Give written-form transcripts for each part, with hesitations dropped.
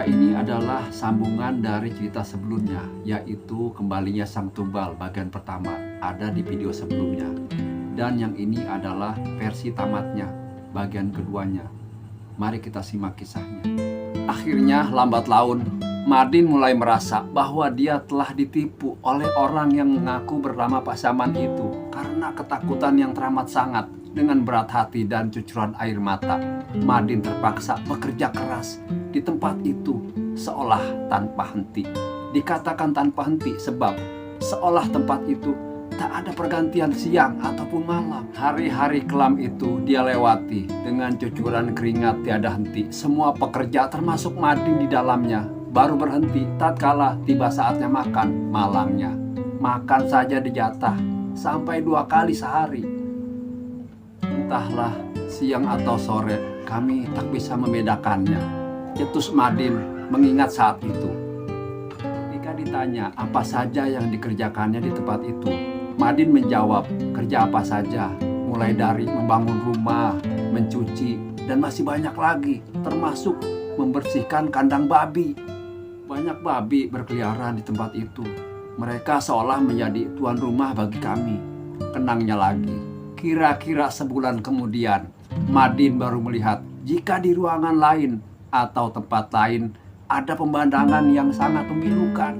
ini adalah sambungan dari cerita sebelumnya, yaitu kembalinya Sang Tumbal bagian pertama, ada di video sebelumnya. Dan yang ini adalah versi tamatnya, bagian keduanya. Mari kita simak kisahnya. Akhirnya lambat laun, Madin mulai merasa bahwa dia telah ditipu oleh orang yang mengaku bernama Pak Saman itu. Karena ketakutan yang teramat sangat, dengan berat hati dan cucuran air mata, Madin terpaksa bekerja keras di tempat itu seolah tanpa henti. Dikatakan tanpa henti sebab seolah tempat itu tak ada pergantian siang ataupun malam. Hari-hari kelam itu dia lewati dengan cucuran keringat tiada henti. Semua pekerja termasuk Madin di dalamnya baru berhenti tatkala tiba saatnya makan malangnya. Makan saja dijatah sampai 2 kali sehari. Entahlah siang atau sore, kami tak bisa membedakannya, cetus Madin mengingat saat itu. Ketika ditanya apa saja yang dikerjakannya di tempat itu, Madin menjawab kerja apa saja, mulai dari membangun rumah, mencuci, dan masih banyak lagi, termasuk membersihkan kandang babi. Banyak babi berkeliaran di tempat itu. Mereka seolah menjadi tuan rumah bagi kami. Kenangnya lagi, kira-kira sebulan kemudian, Madin baru melihat jika di ruangan lain atau tempat lain ada pemandangan yang sangat memilukan.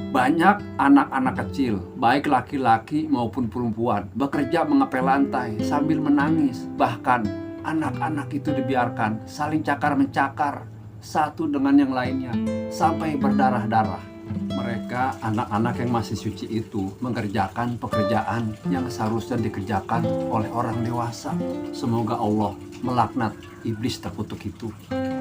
Banyak anak-anak kecil, baik laki-laki maupun perempuan, bekerja mengepel lantai sambil menangis. Bahkan anak-anak itu dibiarkan saling cakar-mencakar satu dengan yang lainnya sampai berdarah-darah. Mereka, anak-anak yang masih suci itu, mengerjakan pekerjaan yang seharusnya dikerjakan oleh orang dewasa. Semoga Allah melaknat iblis terkutuk itu.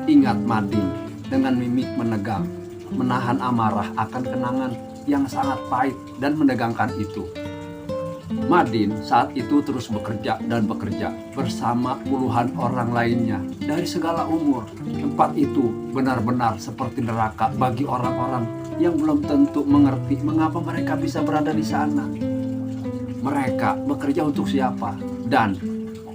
Ingat Madin dengan mimik menegang, menahan amarah akan kenangan yang sangat pahit dan menegangkan itu. Madin saat itu terus bekerja dan bekerja bersama puluhan orang lainnya dari segala umur. Tempat itu benar-benar seperti neraka bagi orang-orang yang belum tentu mengerti mengapa mereka bisa berada di sana. Mereka bekerja untuk siapa dan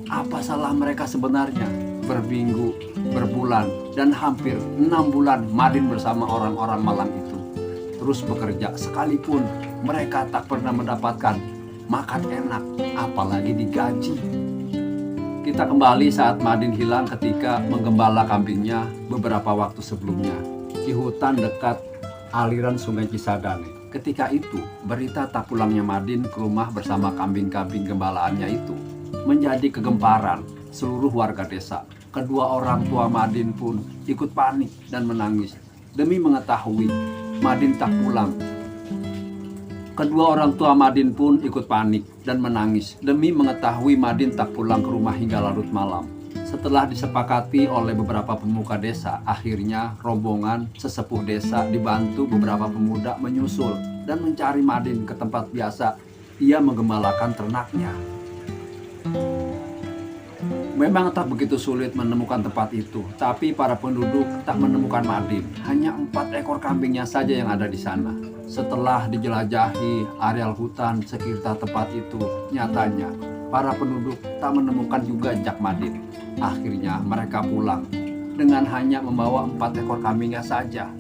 apa salah mereka sebenarnya? Berminggu, berbulan, dan hampir 6 bulan Madin bersama orang-orang malang itu terus bekerja, sekalipun mereka tak pernah mendapatkan makan enak, apalagi digaji. Kita kembali saat Madin hilang ketika menggembala kambingnya beberapa waktu sebelumnya di hutan dekat aliran sungai Cisadane. Ketika itu, berita tak pulangnya Madin ke rumah bersama kambing-kambing gembalaannya itu menjadi kegemparan seluruh warga desa. Kedua orang tua Madin pun ikut panik dan menangis demi mengetahui Madin tak pulang. Kedua orang tua Madin pun ikut panik dan menangis demi mengetahui Madin tak pulang ke rumah hingga larut malam. Setelah disepakati oleh beberapa pemuka desa, akhirnya rombongan sesepuh desa dibantu beberapa pemuda menyusul dan mencari Madin ke tempat biasa ia menggembalakan ternaknya. Memang tak begitu sulit menemukan tempat itu, tapi para penduduk tak menemukan Madin. Hanya 4 ekor kambingnya saja yang ada di sana. Setelah dijelajahi areal hutan sekitar tempat itu, nyatanya para penduduk tak menemukan juga jejak Madin. Akhirnya mereka pulang dengan hanya membawa 4 ekor kambingnya saja.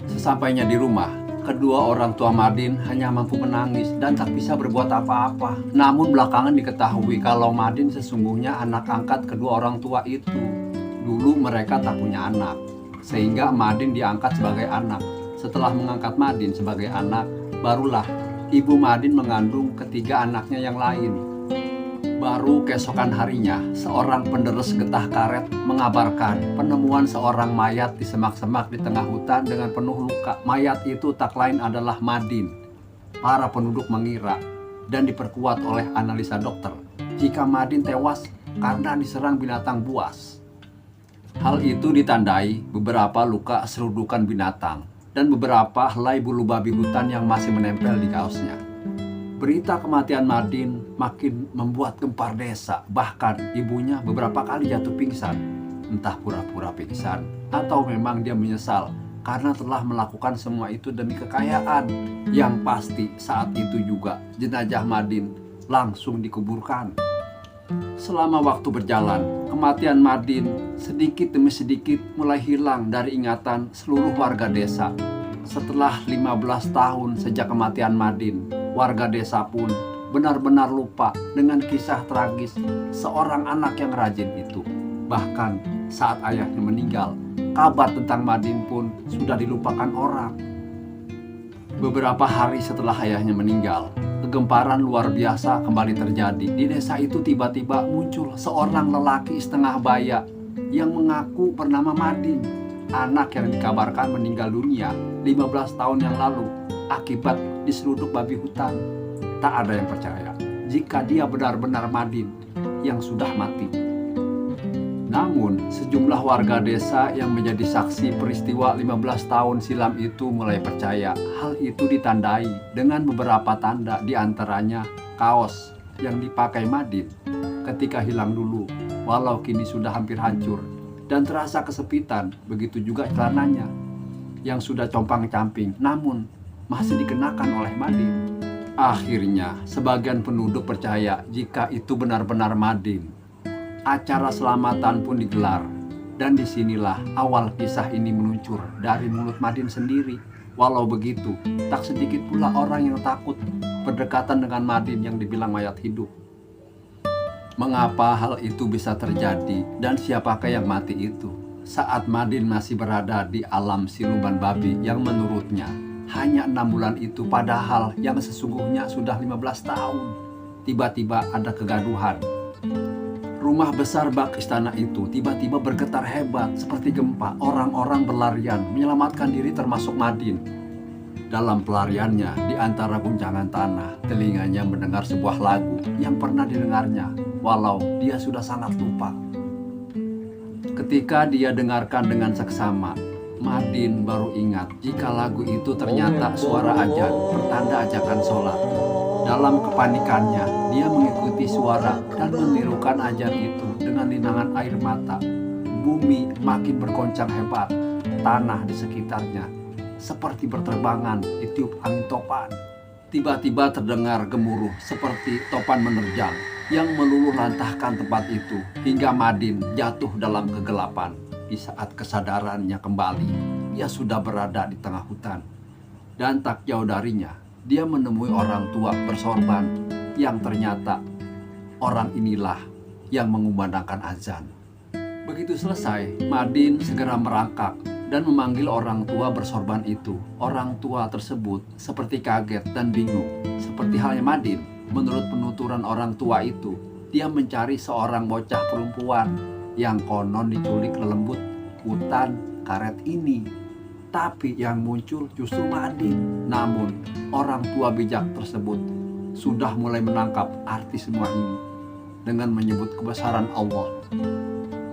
Sesampainya di rumah, kedua orang tua Madin hanya mampu menangis dan tak bisa berbuat apa-apa. Namun belakangan diketahui kalau Madin sesungguhnya anak angkat kedua orang tua itu. Dulu mereka tak punya anak, sehingga Madin diangkat sebagai anak. Setelah mengangkat Madin sebagai anak, barulah ibu Madin mengandung ketiga anaknya yang lain. Baru keesokan harinya, seorang penderes getah karet mengabarkan penemuan seorang mayat di semak-semak di tengah hutan dengan penuh luka. Mayat itu tak lain adalah Madin. Para penduduk mengira dan diperkuat oleh analisa dokter jika Madin tewas karena diserang binatang buas. Hal itu ditandai beberapa luka serudukan binatang dan beberapa helai bulu babi hutan yang masih menempel di kaosnya. Berita kematian Madin makin membuat gempar desa. Bahkan ibunya beberapa kali jatuh pingsan. Entah pura-pura pingsan atau memang dia menyesal karena telah melakukan semua itu demi kekayaan. Yang pasti saat itu juga jenazah Madin langsung dikuburkan. Selama waktu berjalan, kematian Madin sedikit demi sedikit mulai hilang dari ingatan seluruh warga desa. Setelah 15 tahun sejak kematian Madin, warga desa pun benar-benar lupa dengan kisah tragis seorang anak yang rajin itu. Bahkan saat ayahnya meninggal, kabar tentang Madin pun sudah dilupakan orang. Beberapa hari setelah ayahnya meninggal, kegemparan luar biasa kembali terjadi. Di desa itu tiba-tiba muncul seorang lelaki setengah baya yang mengaku bernama Madin, anak yang dikabarkan meninggal dunia 15 tahun yang lalu akibat diseruduk babi hutan. Tak ada yang percaya jika dia benar-benar Madin yang sudah mati. Namun, sejumlah warga desa yang menjadi saksi peristiwa 15 tahun silam itu mulai percaya. Hal itu ditandai dengan beberapa tanda, di antaranya kaos yang dipakai Madin ketika hilang dulu, walau kini sudah hampir hancur dan terasa kesepitan. Begitu juga celananya yang sudah compang-camping, namun masih dikenakan oleh Madin. Akhirnya, sebagian penduduk percaya jika itu benar-benar Madin. Acara selamatan pun digelar, dan disinilah awal kisah ini meluncur dari mulut Madin sendiri. Walau begitu, tak sedikit pula orang yang takut berdekatan dengan Madin yang dibilang mayat hidup. Mengapa hal itu bisa terjadi dan siapakah yang mati itu? Saat Madin masih berada di alam siluman babi yang menurutnya hanya 6 bulan itu, padahal yang sesungguhnya sudah 15 tahun. Tiba-tiba ada kegaduhan. Rumah besar bak istana itu tiba-tiba bergetar hebat seperti gempa. Orang-orang berlarian menyelamatkan diri termasuk Madin. Dalam pelariannya di antara guncangan tanah, telinganya mendengar sebuah lagu yang pernah didengarnya walau dia sudah sangat lupa. Ketika dia dengarkan dengan seksama, Madin baru ingat jika lagu itu ternyata suara azan, pertanda ajakan sholat. Dalam kepanikannya, dia mengikuti suara dan menirukan azan itu dengan linangan air mata. Bumi makin bergoncang hebat, tanah di sekitarnya seperti berterbangan ditiup angin topan. Tiba-tiba terdengar gemuruh seperti topan menerjang yang meluluh lantahkan tempat itu hingga Madin jatuh dalam kegelapan. Di saat kesadarannya kembali, dia sudah berada di tengah hutan. Dan tak jauh darinya, dia menemui orang tua bersorban yang ternyata orang inilah yang mengumandangkan azan. Begitu selesai, Madin segera merangkak dan memanggil orang tua bersorban itu. Orang tua tersebut seperti kaget dan bingung. Seperti halnya Madin, menurut penuturan orang tua itu, dia mencari seorang bocah perempuan yang konon diculik lelembut hutan karet ini. Tapi yang muncul justru Madin. Namun orang tua bijak tersebut sudah mulai menangkap arti semua ini dengan menyebut kebesaran Allah.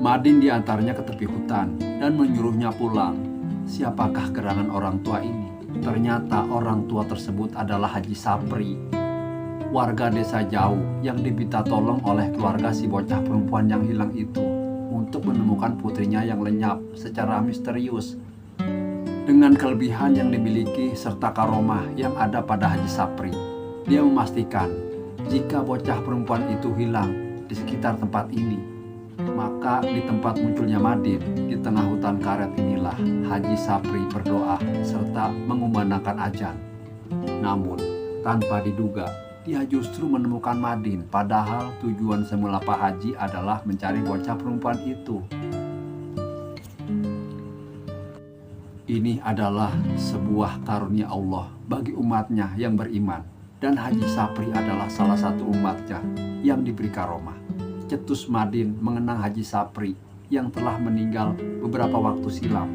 Madin diantaranya ke tepi hutan dan menyuruhnya pulang. Siapakah gerangan orang tua ini? Ternyata orang tua tersebut adalah Haji Sapri, warga desa jauh yang diminta tolong oleh keluarga si bocah perempuan yang hilang itu untuk menemukan putrinya yang lenyap secara misterius. Dengan kelebihan yang dimiliki serta karomah yang ada pada Haji Sapri, dia memastikan jika bocah perempuan itu hilang di sekitar tempat ini, maka di tempat munculnya Madin di tengah hutan karet inilah Haji Sapri berdoa serta mengumandangkan azan. Namun tanpa diduga, dia justru menemukan Madin, padahal tujuan semula Pak Haji adalah mencari bocah perempuan itu. Ini adalah sebuah karunia Allah bagi umatnya yang beriman, dan Haji Sapri adalah salah satu umatnya yang diberi karomah. Cetus Madin mengenang Haji Sapri yang telah meninggal beberapa waktu silam.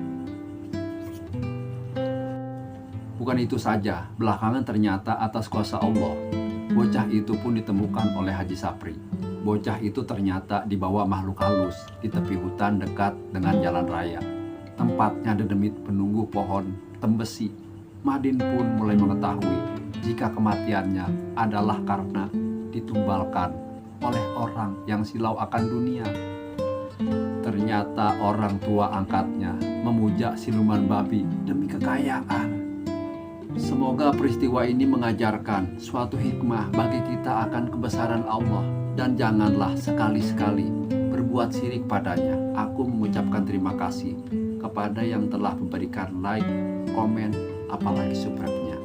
Bukan itu saja, belakangan ternyata atas kuasa Allah, bocah itu pun ditemukan oleh Haji Sapri. Bocah itu ternyata dibawa makhluk halus di tepi hutan dekat dengan jalan raya. Tempatnya dedemit penunggu pohon tembesi. Madin pun mulai mengetahui jika kematiannya adalah karena ditumbalkan oleh orang yang silau akan dunia. Ternyata orang tua angkatnya memuja siluman babi demi kekayaan. Semoga peristiwa ini mengajarkan suatu hikmah bagi kita kita akan kebesaran Allah dan janganlah sekali-sekali berbuat syirik padanya. Aku mengucapkan terima kasih kepada yang telah memberikan like, komen, apalagi subscribe-nya.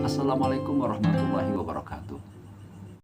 Assalamualaikum warahmatullahi wabarakatuh.